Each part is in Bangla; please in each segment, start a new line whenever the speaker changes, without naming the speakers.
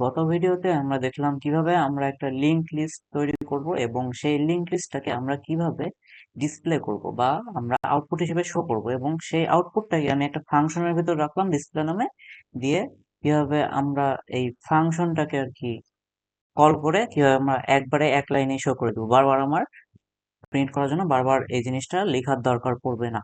গত ভিডিওতে আমরা দেখলাম কিভাবে আমরা একটা লিংক লিস্ট তৈরি করব এবং সেই লিংক লিস্টটাকে আমরা কিভাবে ডিসপ্লে করব বা আমরা আউটপুট হিসেবে শো করব এবং সেই আউটপুটটাকে আমি একটা ফাংশনের ভিতর রাখলাম ডিসপ্লে নামে দিয়ে কিভাবে আমরা এই ফাংশনটাকে আর কি কল করে কিভাবে আমরা একবারে এক লাইনে শো করে দেবো, বারবার আমার প্রিন্ট করার জন্য বারবার এই জিনিসটা লেখার দরকার পড়বে না।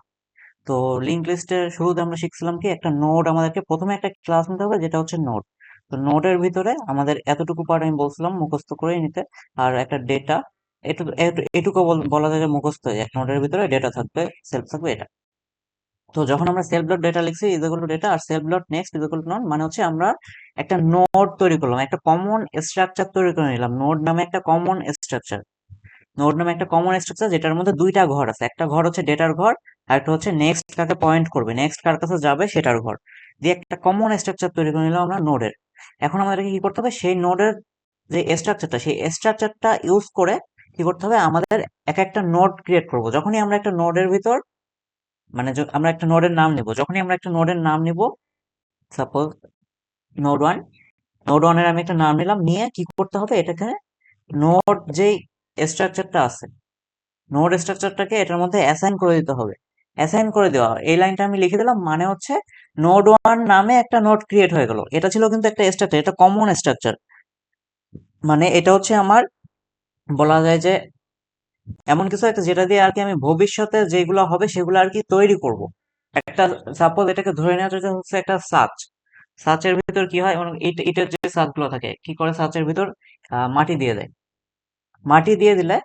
তো লিংক লিস্টের শুরুতে আমরা শিখছিলাম কি একটা নোড আমাদেরকে প্রথমে একটা ক্লাস নিতে হবে যেটা হচ্ছে নোড। তো নোডের ভিতরে আমাদের এতটুকু পার্ট আমি বলছিলাম মুখস্থ করে নিতে, আর একটা ডেটা এটুকু বলা যায় যে মুখস্থ হয়ে যায়। এক নোডের ভিতরে ডেটা থাকবে, সেলফ থাকবে এটা। তো যখন আমরা সেলফ ডট ডেটা লিখছি ইজ ইকুয়াল টু ডেটা আর self dot next is equal to not, মানে হচ্ছে আমরা একটা নোড তৈরি করলাম, একটা কমন স্ট্রাকচার তৈরি করে নিলাম। নোড নামে একটা কমন স্ট্রাকচার, নোড নামে একটা কমন স্ট্রাকচার যেটার মধ্যে দুইটা ঘর আছে, একটা ঘর হচ্ছে ডেটার ঘর আর একটা হচ্ছে নেক্সট কাকে পয়েন্ট করবে, নেক্সট কার কাছে যাবে সেটার ঘর, দিয়ে একটা কমন স্ট্রাকচার তৈরি করে নিলাম আমরা নোডের। এখন আমাদেরকে কি করতে হবে, সেই নোডের যে স্ট্রাকচারটা সেই স্ট্রাকচারটা ইউজ করে কি করতে হবে, আমাদের এক একটা নোড ক্রিয়েট করব। যখনই আমরা একটা নোডের ভিতর মানে আমরা একটা নোডের নাম নিব, যখনই আমরা একটা নোডের নাম নিব, সাপোজ নোড ওয়ান, নোড ওয়ানের আমি একটা নাম নিলাম, নিয়ে কি করতে হবে, এটাকে নোড যেই স্ট্রাকচারটা আছে নোড স্ট্রাকচারটাকে এটার মধ্যে অ্যাসাইন করে দিতে হবে। অ্যাসাইন করে দেওয়া এই লাইনটা আমি লিখে দিলাম, মানে হচ্ছে নোড ওয়ান নামে একটা নোড ক্রিয়েট হয়ে গেল। এটা ছিল কিন্তু একটা স্ট্রাকচার, এটা কমন স্ট্রাকচার, মানে এটা হচ্ছে আমার বলা যায় যে এমন কিছু একটা যেটা দিয়ে আর কি আমি ভবিষ্যতে যেগুলো হবে সেগুলো আর কি তৈরি করব। একটা সাপোজ এটাকে ধরে নেওয়া যেটা হচ্ছে একটা সার্চ, সার্চের ভিতর কি হয়, মানে ইটের যে সার্চ গুলো থাকে কি করে সার্চের ভিতর মাটি দিয়ে দেয়, মাটি দিয়ে দিলে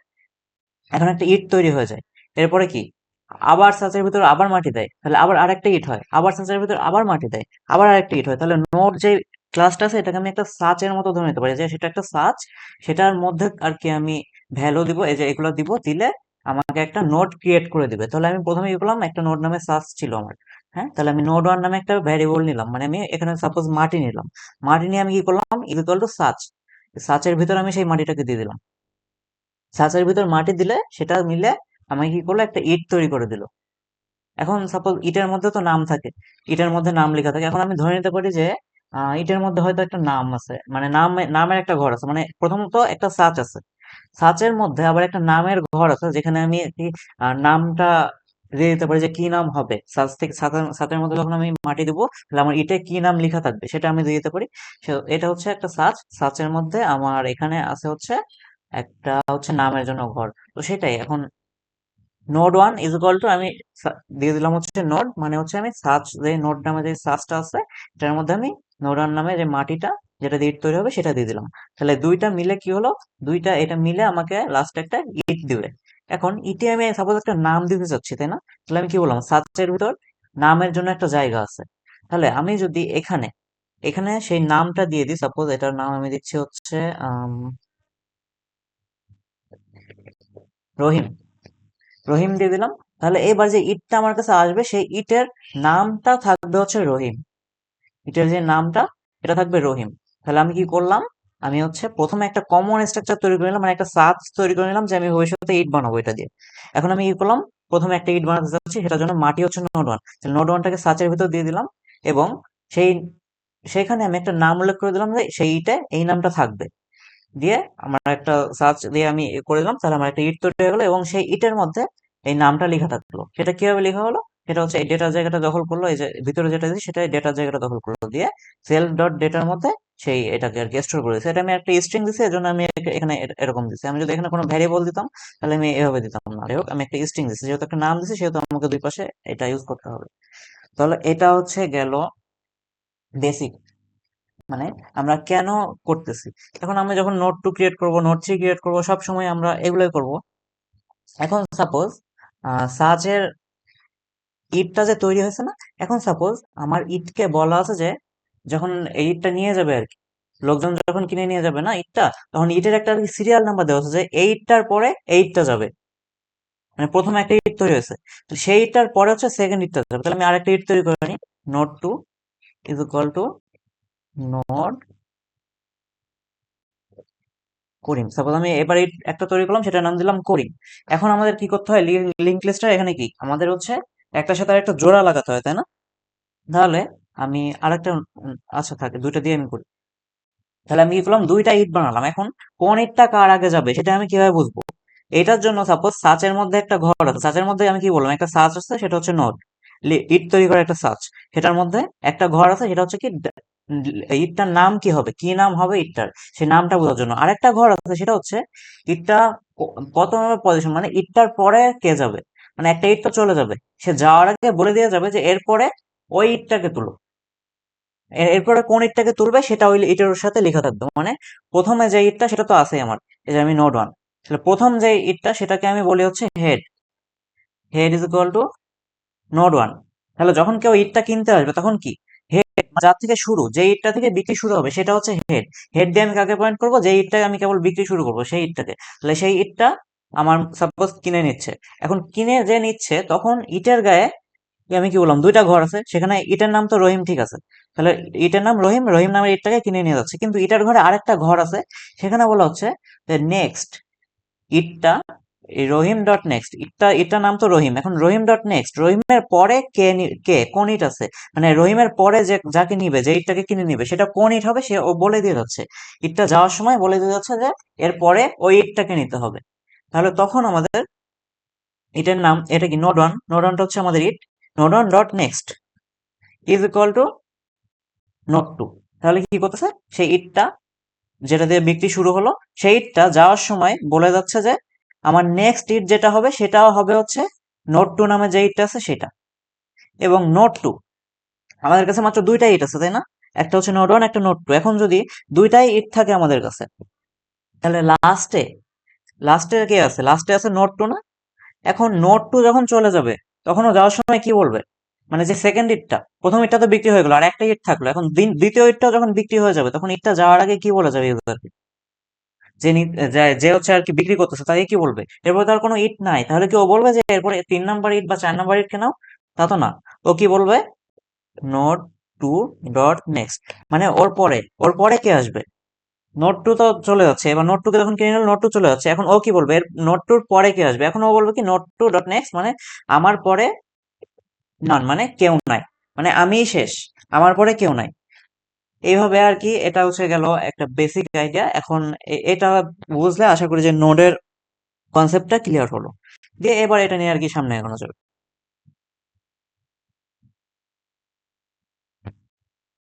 এখন একটা ইট তৈরি হয়ে যায়। এরপরে কি, আবার ছাঁচের ভিতর আবার মাটি দেয়, তাহলে আবার আরেকটা ইট হয়, আবার ছাঁচের ভিতর আবার মাটি দেয়, আবার আরেকটা ইট হয়। তাহলে নোড যে ক্লাসটা আছে এটাকে আমি একটা সাঁচের মতো ধরে নিতে পারি যে সেটা একটা সাঁচ, সেটার মধ্যে আর কি আমি ভ্যালু দিব, এই যে এগুলো দিব, দিলে আমাকে একটা নোড ক্রিয়েট করে দিবে। তাহলে আমি প্রথমে কি করলাম, একটা নোড নামে সার্চ ছিল আমার, হ্যাঁ, তাহলে আমি নোড ওয়ান নামে একটা ভ্যারিয়েবল নিলাম, মানে আমি এখানে সাপোজ মাটি নিলাম, মাটি নিয়ে আমি কি করলাম ইকুয়াল টু সার্চ, সার্চের ভিতর আমি সেই মাটিটাকে দিয়ে দিলাম। ছাঁচের ভিতর মাটি দিলে সেটা মিলে আমাকে কি করলো, একটা ইট তৈরি করে দিল। এখন সাপোজ ইটের মধ্যে তো নাম থাকে, ইটের মধ্যে নাম লেখা থাকে। এখন আমি ধরে নিতে পারি যে ইটের মধ্যে হয়তো একটা নাম আছে, মানে নামের একটা ঘর আছে, মানে প্রথমত একটা সাচ আছে, সাচের মধ্যে আবার একটা নামের ঘর আছে যেখানে আমি কি নামটা দিয়ে দিতে পারি যে কি নাম হবে। সাচ থেকে সাচের মধ্যে যখন আমি মাটি দিব তাহলে আমার ইটে কি নাম লেখা থাকবে সেটা আমি দিয়ে দিতে পারি। এটা হচ্ছে একটা সাচ, সাচের মধ্যে আমার এখানে আছে হচ্ছে একটা হচ্ছে নামের জন্য ঘর। তো সেটাই এখন node one is equal two আমি দিয়ে দিলাম হচ্ছে নোড, মানে হচ্ছে আমি সার্চ যে নোড নামে যে সার্চটা আছে এটার মধ্যে আমি নোড ওয়ান নামে যে মাটিটা যেটা দিয়ে ইট তৈরি হবে সেটা দিয়ে দিলাম। তাহলে দুইটা মিলে কি হলো, দুইটা এটা মিলে আমাকে লাস্টে একটা ইট দিবে। এখন ইটে আমি সাপোজ একটা নাম দিতে চাচ্ছি, তাই না? তাহলে আমি কি বললাম, সার্চের ভিতর নামের জন্য একটা জায়গা আছে। তাহলে আমি যদি এখানে এখানে সেই নামটা দিয়ে দিই, সাপোজ এটার নাম আমি দিচ্ছি হচ্ছে রহিম, রহিম দিয়ে দিলাম। তাহলে এবার যে ইটটা আমার কাছে আসবে সেই ইটের নামটা থাকবে হচ্ছে রহিম, ইটের যে নামটা এটা থাকবে রহিম। তাহলে আমি কি করলাম, আমি হচ্ছে প্রথমে একটা কমন স্ট্রাকচার তৈরি করে নিলাম, মানে একটা সার্চ তৈরি করে নিলাম যে আমি ভবিষ্যতে ইট বানাবো এটা দিয়ে। এখন আমি কি করলাম, প্রথমে একটা ইট বানাতে চাচ্ছি, সেটার জন্য মাটি হচ্ছে নোড ওয়ান, নোড ওয়ানটাকে সার্চের ভিতর দিয়ে দিলাম এবং সেই সেখানে আমি একটা নাম উল্লেখ করে দিলাম যে সেই ইটে এই নামটা থাকবে। দিয়ে আমার একটা সার্চ দিয়ে আমি করে দিলাম, তাহলে আমার একটা ইট তৈরি হয়ে গেলো এবং সেই ইটের মধ্যে এই নামটা লেখা থাকলো। সেটা কিভাবে লেখা হলো, সেটা হচ্ছে এই ডেটার জায়গাটা দখল করলো, এই যে ভিতরে যেটা দিয়েছি সেটা ডেটার জায়গাটা দখল করলো, দিয়ে সেলফ ডট ডেটার মধ্যে সেই এটাকে আর কি স্টোর করে দিয়েছে। এটা আমি একটা স্ট্রিং দিছি, এজন্য আমি এখানে এরকম দিছি। আমি যদি এখানে কোনো ভ্যারিয়েবল দিতাম তাহলে আমি এভাবে দিতাম না। যাই হোক, আমি একটা স্ট্রিং দিছি, যেহেতু একটা নাম দিছি সেহেতু আমাকে দুই পাশে এটা ইউজ করতে হবে। তাহলে এটা হচ্ছে গেল বেসিক, মানে আমরা কেন করতেছি। এখন আমরা যখন নোড টু ক্রিয়েট করব, নোড থ্রি ক্রিয়েট করব, সব সময় আমরা এগুলোই করব। এখন সাপোজ সার্চের ইটটা যে তৈরি হয়েছে না, এখন সাপোজ আমার ইটকে বলা আছে যে যখন এই ইটটা নিয়ে যাবে আর কি, লোকজন যখন কিনে নিয়ে যাবে না ইটটা, তখন ইটের একটা সিরিয়াল নাম্বার দেওয়া আছে যে এইটটার পরে এইটটা যাবে, মানে প্রথমে একটা ইট তৈরি হয়েছে, তো সেই ইটটার পরে হচ্ছে সেকেন্ড ইটটা যাবে। তাহলে আমি আরেকটা ইট তৈরি করে নিই, node two is equal to node করিম। সাপোজ আমি এবার এই একটা তৈরি করলাম, সেটার নাম দিলাম করিম। এখন আমাদের কি করতে হয়, লিঙ্ক লিস্টটা এখানে কি আমাদের হচ্ছে একটার সাথে আরেকটা জোড়া লাগাতে হয়, তাই না? তাহলে আমি আরেকটা আচ্ছা থাকে দুইটা দিয়ে আমি করি। তাহলে আমি কি করলাম, দুইটা ইট বানালাম। এখন কোন ইটটা কার আগে যাবে সেটা আমি কিভাবে বুঝবো? এটার জন্য সাপোজ সাচের মধ্যে একটা ঘর আছে, সাচের মধ্যে আমি কি বললাম, একটা সাচ আছে, সেটা হচ্ছে নোড। ইট তৈরি করা একটা সাচ, সেটার মধ্যে একটা ঘর আছে, সেটা হচ্ছে কি ইটটার নাম কি হবে, কি নাম হবে ইটটার, সেই নামটা বোঝার জন্য। আরেকটা ঘর আছে, সেটা হচ্ছে ইটটা কত নম্বর পজিশন, মানে ইটটার পরে কে যাবে, মানে একটা ইট তো চলে যাবে, সে যাওয়ার আগে বলে দিয়ে যাবে যে এরপরে ওই ইটটাকে তুলো। এরপরে কোন ইটটাকে তুলবে সেটা ওই ইটের সাথে লেখা থাকবে। মানে প্রথমে যে ইটটা সেটা তো আছে আমার, এই যে আমি নোড ওয়ান, তাহলে প্রথম যে ইটটা সেটাকে আমি বলি হচ্ছে head. Head is equal to node one. তাহলে যখন কেউ ইটটা কিনতে আসবে তখন কি, হেড যার থেকে শুরু, যে ইটটা থেকে বিক্রি শুরু হবে সেটা হচ্ছে হেড। হেড দিয়ে আমি কাকে পয়েন্ট করবো, যে ইটটাকে আমি কেবল বিক্রি শুরু করবো সেই ইটটাকে। তাহলে সেই ইটটা আমার সাপোজ কিনে নিচ্ছে। এখন কিনে যে নিচ্ছে তখন ইটের গায়ে, আমি কি বললাম, দুইটা ঘর আছে, সেখানে ইটের নাম তো রহিম, ঠিক আছে। তাহলে ইটের নাম রহিম, রহিম নামের ইটটাকে কিনে নিয়ে যাচ্ছে, কিন্তু ইটের ঘরে আরেকটা ঘর আছে, সেখানে বলা হচ্ছে যে নেক্সট ইটটা, এই রহিম ডট নেক্সট ইটটা, ইটটার নাম তো রহিম, এখন রহিম ডট নেক্সট, রহিমের পরে কে কোন ইট আছে, মানে রহিমের পরে যে যাকে নিবে, যে ইটটাকে কিনে নিবে, সেটা কোন ইট হবে সে ও বলে দিয়ে যাচ্ছে। ইটটা যাওয়ার সময় বলে দিয়ে যাচ্ছে যে এর পরে ওই ইটটাকে নিতে হবে। তাহলে তখন আমাদের ইটের নাম, এটা কি নোড ওয়ান, নোড ওয়ানটা হচ্ছে আমাদের ইট, node one dot next is equal to node two. তাহলে কি করতেছে, সেই ইটটা যেটা দিয়ে বিক্রি শুরু হলো, সেই ইটটা যাওয়ার সময় বলে যাচ্ছে যে আমার নেক্সট ইট যেটা হবে সেটাও হবে হচ্ছে নোড টু নামে যে ইটটা আছে সেটা। এবং নোড টু, আমাদের কাছে মাত্র দুইটাই ইট আছে, তাই না? একটা হচ্ছে নোড ওয়ান, একটা নোড টু। এখন যদি দুইটাই ইট থাকে আমাদের কাছে, তাহলে লাস্টে, লাস্টে কে আছে, লাস্টে আছে নোড টু না? এখন নোড টু যখন চলে যাবে তখন ও যাওয়ার সময় কি বলবে, মানে যে সেকেন্ড ইটটা, প্রথম ইটটা তো বিক্রি হয়ে গেল, আর একটা ইট থাকলো, এখন দ্বিতীয় ইটটাও যখন বিক্রি হয়ে যাবে তখন ইটটা যাওয়ার আগে কি বলে যাবে ইউজারকে, যে যে হচ্ছে আর কি বিক্রি করতেছে তাকে কি বলবে, এরপর তার কোনো ইট নাই, তাহলে কি ও বলবে যে এরপরে 3 নাম্বার ইট বা 4 নাম্বার ইট কেনাও? তা তো না। ও কি বলবে, নোড টু ডট নেক্সট, মানে ওর পরে কে আসবে, নোড টু তো চলে যাচ্ছে, এবার নোড টু কে যখন কিনে নিল নোড টু চলে যাচ্ছে, এখন ও কি বলবে, এর নোড টুর পরে কে আসবে, এখন ও বলবে কি নোড টু ডট নেক্সট, মানে আমার পরে নন, মানে কেউ নাই, মানে আমিই শেষ, আমার পরে কেউ নাই। এইভাবে আর কি, এটা হচ্ছে গেল একটা বেসিক আইডিয়া। এখন এটা বুঝলে আশা করি যে নোডের কনসেপ্টটা ক্লিয়ার হলো। দিয়ে এবার এটা নিয়ে আর কি সামনে এগোনো যাবে।